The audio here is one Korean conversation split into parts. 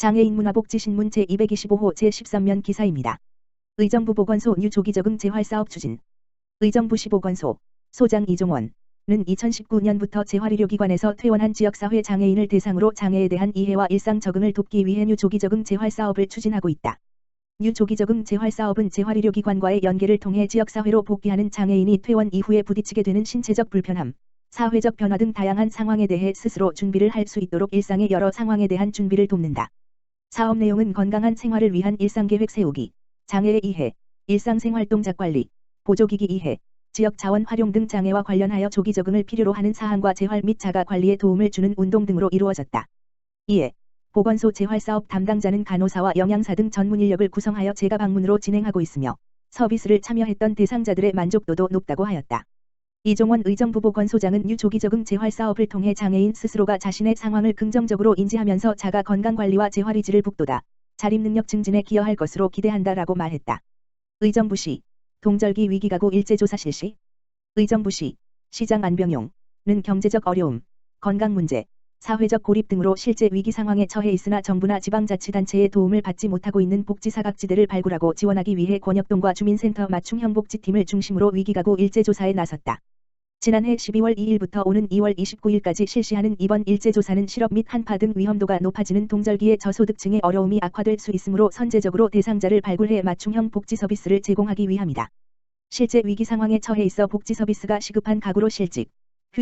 장애인 문화복지신문 제225호 제13면 기사입니다. 의정부 보건소 뉴조기적응 재활사업 추진. 의정부시 보건소 소장 이종원은 2019년부터 재활의료기관에서 퇴원한 지역사회 장애인을 대상으로 장애에 대한 이해와 일상 적응을 돕기 위해 뉴조기적응 재활사업을 추진하고 있다. 뉴조기적응 재활사업은 재활의료기관과의 연계를 통해 지역사회로 복귀하는 장애인이 퇴원 이후에 부딪히게 되는 신체적 불편함, 사회적 변화 등 다양한 상황에 대해 스스로 준비를 할 수 있도록 일상의 여러 상황에 대한 준비를 돕는다. 사업 내용은 건강한 생활을 위한 일상계획 세우기, 장애의 이해, 일상생활 동작 관리, 보조기기 이해, 지역 자원 활용 등 장애와 관련하여 조기 적응을 필요로 하는 사항과 재활 및 자가 관리에 도움을 주는 운동 등으로 이루어졌다. 이에 보건소 재활사업 담당자는 간호사와 영양사 등 전문 인력을 구성하여 재가 방문으로 진행하고 있으며 서비스를 참여했던 대상자들의 만족도도 높다고 하였다. 이종원 의정부 보건소장은 뉴조기 적응 재활사업을 통해 장애인 스스로가 자신의 상황을 긍정적으로 인지하면서 자가 건강관리와 재활의지를 북돋아 자립능력 증진에 기여할 것으로 기대한다라고 말했다. 의정부시 동절기 위기가구 일제조사 실시. 의정부시 시장 안병용은 경제적 어려움, 건강 문제, 사회적 고립 등으로 실제 위기 상황에 처해 있으나 정부나 지방자치단체의 도움을 받지 못하고 있는 복지사각지대를 발굴하고 지원하기 위해 권역동과 주민센터 맞춤형 복지팀을 중심으로 위기가구 일제조사에 나섰다. 지난해 12월 2일부터 오는 2월 29일까지 실시하는 이번 일제조사는 실업 및 한파 등 위험도가 높아지는 동절기에 저소득층의 어려움이 악화될 수 있으므로 선제적으로 대상자를 발굴해 맞춤형 복지 서비스를 제공하기 위함이다. 실제 위기 상황에 처해 있어 복지 서비스가 시급한 가구로 실직,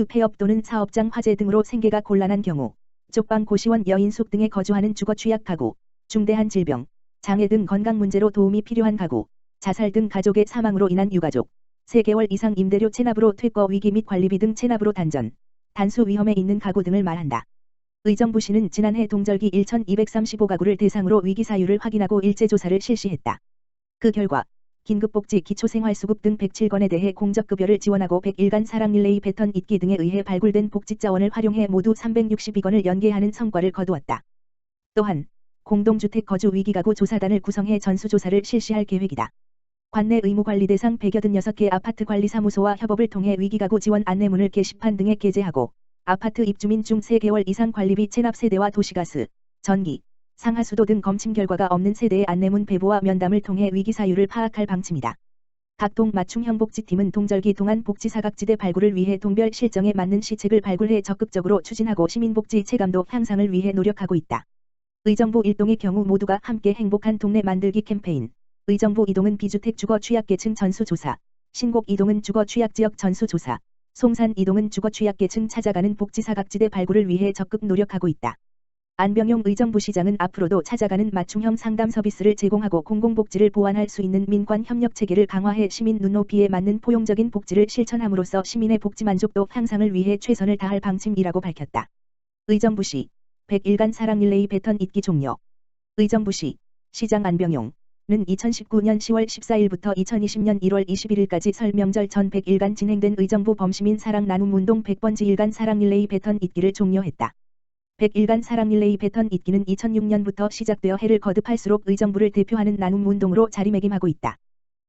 폐업 또는 사업장 화재 등으로 생계가 곤란한 경우, 쪽방 고시원 여인숙 등에 거주하는 주거 취약 가구, 중대한 질병, 장애 등 건강 문제로 도움이 필요한 가구, 자살 등 가족의 사망으로 인한 유가족, 3개월 이상 임대료 체납으로 퇴거 위기 및 관리비 등 체납으로 단전, 단수 위험에 있는 가구 등을 말한다. 의정부시는 지난해 동절기 1,235가구를 대상으로 위기 사유를 확인하고 일제조사를 실시했다. 그 결과 긴급복지 기초생활수급 등 107건에 대해 공적급여를 지원하고 100일간 사랑릴레이 배턴 잇기 등에 의해 발굴된 복지자원을 활용해 모두 362건을 연계하는 성과를 거두었다. 또한 공동주택 거주 위기가구 조사단을 구성해 전수조사를 실시할 계획이다. 관내 의무관리 대상 186개 아파트관리사무소와 협업을 통해 위기가구 지원 안내문을 게시판 등에 게재하고 아파트 입주민 중 3개월 이상 관리비 체납 세대와 도시가스, 전기, 상하수도 등 검침 결과가 없는 세대의 안내문 배부와 면담을 통해 위기 사유를 파악할 방침이다. 각동 맞춤형 복지팀은 동절기 동안 복지사각지대 발굴을 위해 동별 실정에 맞는 시책을 발굴해 적극적으로 추진하고 시민복지 체감도 향상을 위해 노력하고 있다. 의정부 1동의 경우 모두가 함께 행복한 동네 만들기 캠페인, 의정부 2동은 비주택 주거 취약계층 전수조사, 신곡 2동은 주거 취약지역 전수조사, 송산 2동은 주거 취약계층 찾아가는 복지사각지대 발굴을 위해 적극 노력하고 있다. 안병용 의정부시장은 앞으로도 찾아가는 맞춤형 상담 서비스를 제공하고 공공복지를 보완할 수 있는 민관 협력 체계를 강화해 시민 눈높이에 맞는 포용적인 복지를 실천함으로써 시민의 복지 만족도 향상을 위해 최선을 다할 방침이라고 밝혔다. 의정부시 100일간 사랑릴레이 배턴 잇기 종료. 의정부시 시장 안병용은 2019년 10월 14일부터 2020년 1월 21일까지 설 명절 전 100일간 진행된 의정부 범시민 사랑 나눔 운동 100번지일간 사랑릴레이 배턴 잇기를 종료했다. 100일간 사랑릴레이 배턴 잇기는 2006년부터 시작되어 해를 거듭할수록 의정부를 대표하는 나눔 운동으로 자리매김하고 있다.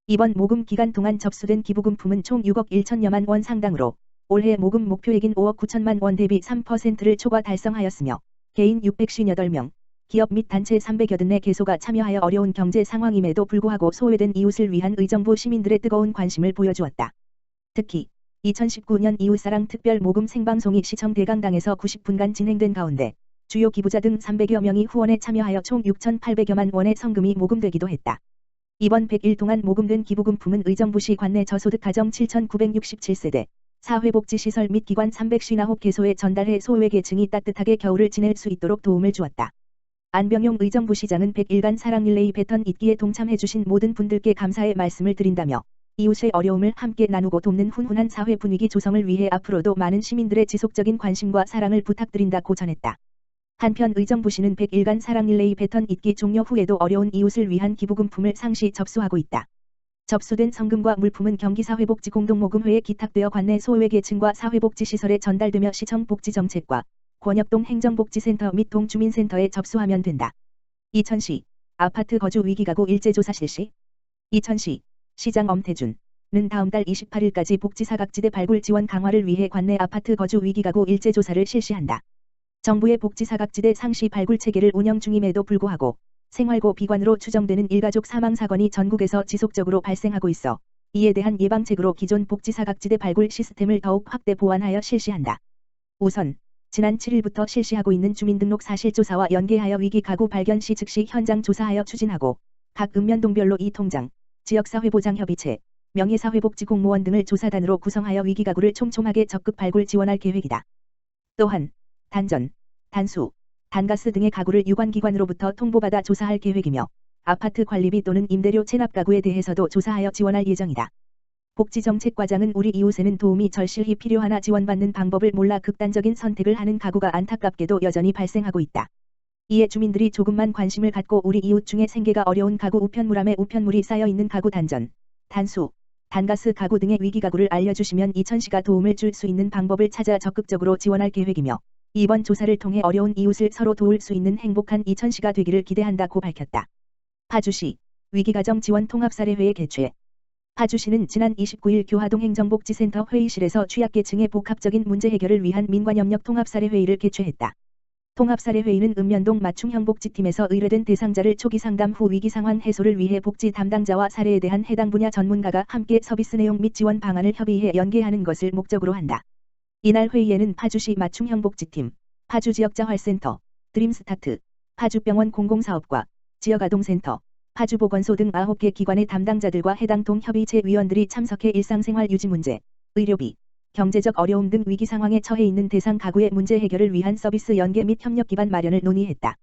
이번 모금 기간 동안 접수된 기부금품은 총 6억 1천여만 원 상당으로 올해 모금 목표액인 5억 9천만 원 대비 3%를 초과 달성하였으며 개인 658명, 기업 및 단체 380여 개소가 참여하여 어려운 경제 상황임에도 불구하고 소외된 이웃을 위한 의정부 시민들의 뜨거운 관심을 보여주었다. 특히 2019년 이웃사랑 특별 모금 생방송이 시청 대강당에서 90분간 진행된 가운데 주요 기부자 등 300여 명이 후원에 참여하여 총 6,800여만 원의 성금이 모금되기도 했다. 이번 100일 동안 모금된 기부금품은 의정부시 관내 저소득 가정 7,967세대, 사회복지시설 및 기관 359개소에 전달해 소외계층이 따뜻하게 겨울을 지낼 수 있도록 도움을 주었다. 안병용 의정부시장은 100일간 사랑릴레이 배턴 잇기에 동참해주신 모든 분들께 감사의 말씀을 드린다며 이웃의 어려움을 함께 나누고 돕는 훈훈한 사회 분위기 조성을 위해 앞으로도 많은 시민들의 지속적인 관심과 사랑을 부탁드린다고 전했다. 한편 의정부시는 100일간 사랑릴레이 배턴 잇기 종료 후에도 어려운 이웃을 위한 기부금품을 상시 접수하고 있다. 접수된 성금과 물품은 경기사회복지공동모금회에 기탁되어 관내 소외계층과 사회복지시설에 전달되며 시청 복지정책과 권역동 행정복지센터 및 동주민센터에 접수하면 된다. 이천시 아파트 거주 위기가구 일제조사 실시. 이천시 시장 엄태준은 다음 달 28일까지 복지사각지대 발굴 지원 강화를 위해 관내 아파트 거주 위기가구 일제조사를 실시한다. 정부의 복지사각지대 상시 발굴 체계를 운영 중임에도 불구하고 생활고 비관으로 추정되는 일가족 사망 사건이 전국에서 지속적으로 발생하고 있어 이에 대한 예방책으로 기존 복지사각지대 발굴 시스템을 더욱 확대 보완하여 실시한다. 우선 지난 7일부터 실시하고 있는 주민등록 사실조사와 연계하여 위기 가구 발견 시 즉시 현장 조사하여 추진하고 각 읍면동별로 이 통장, 지역사회보장협의체, 명예사회복지공무원 등을 조사단으로 구성하여 위기가구를 촘촘하게 적극 발굴 지원할 계획이다. 또한 단전, 단수, 단가스 등의 가구를 유관기관으로부터 통보받아 조사할 계획이며 아파트 관리비 또는 임대료 체납 가구에 대해서도 조사하여 지원할 예정이다. 복지정책과장은 우리 이웃에는 도움이 절실히 필요하나 지원받는 방법을 몰라 극단적인 선택을 하는 가구가 안타깝게도 여전히 발생하고 있다. 이에 주민들이 조금만 관심을 갖고 우리 이웃 중에 생계가 어려운 가구 우편물함에 우편물이 쌓여있는 가구 단전, 단수, 단가스 가구 등의 위기가구를 알려주시면 이천시가 도움을 줄 수 있는 방법을 찾아 적극적으로 지원할 계획이며 이번 조사를 통해 어려운 이웃을 서로 도울 수 있는 행복한 이천시가 되기를 기대한다고 밝혔다. 파주시 위기가정 지원 통합사례회의 개최. 파주시는 지난 29일 교화동 행정복지센터 회의실에서 취약계층의 복합적인 문제 해결을 위한 민관협력 통합사례회의를 개최했다. 통합사례회의는 읍면동 맞춤형복지팀에서 의뢰된 대상자를 초기 상담 후 위기상황 해소를 위해 복지 담당자와 사례에 대한 해당 분야 전문가가 함께 서비스 내용 및 지원 방안을 협의해 연계하는 것을 목적으로 한다. 이날 회의에는 파주시 맞춤형복지팀, 파주지역자활센터, 드림스타트, 파주병원 공공사업과 지역아동센터, 파주보건소 등 9개 기관의 담당자들과 해당 동협의체 위원들이 참석해 일상생활 유지 문제, 의료비, 경제적 어려움 등 위기 상황에 처해 있는 대상 가구의 문제 해결을 위한 서비스 연계 및 협력 기반 마련을 논의했다.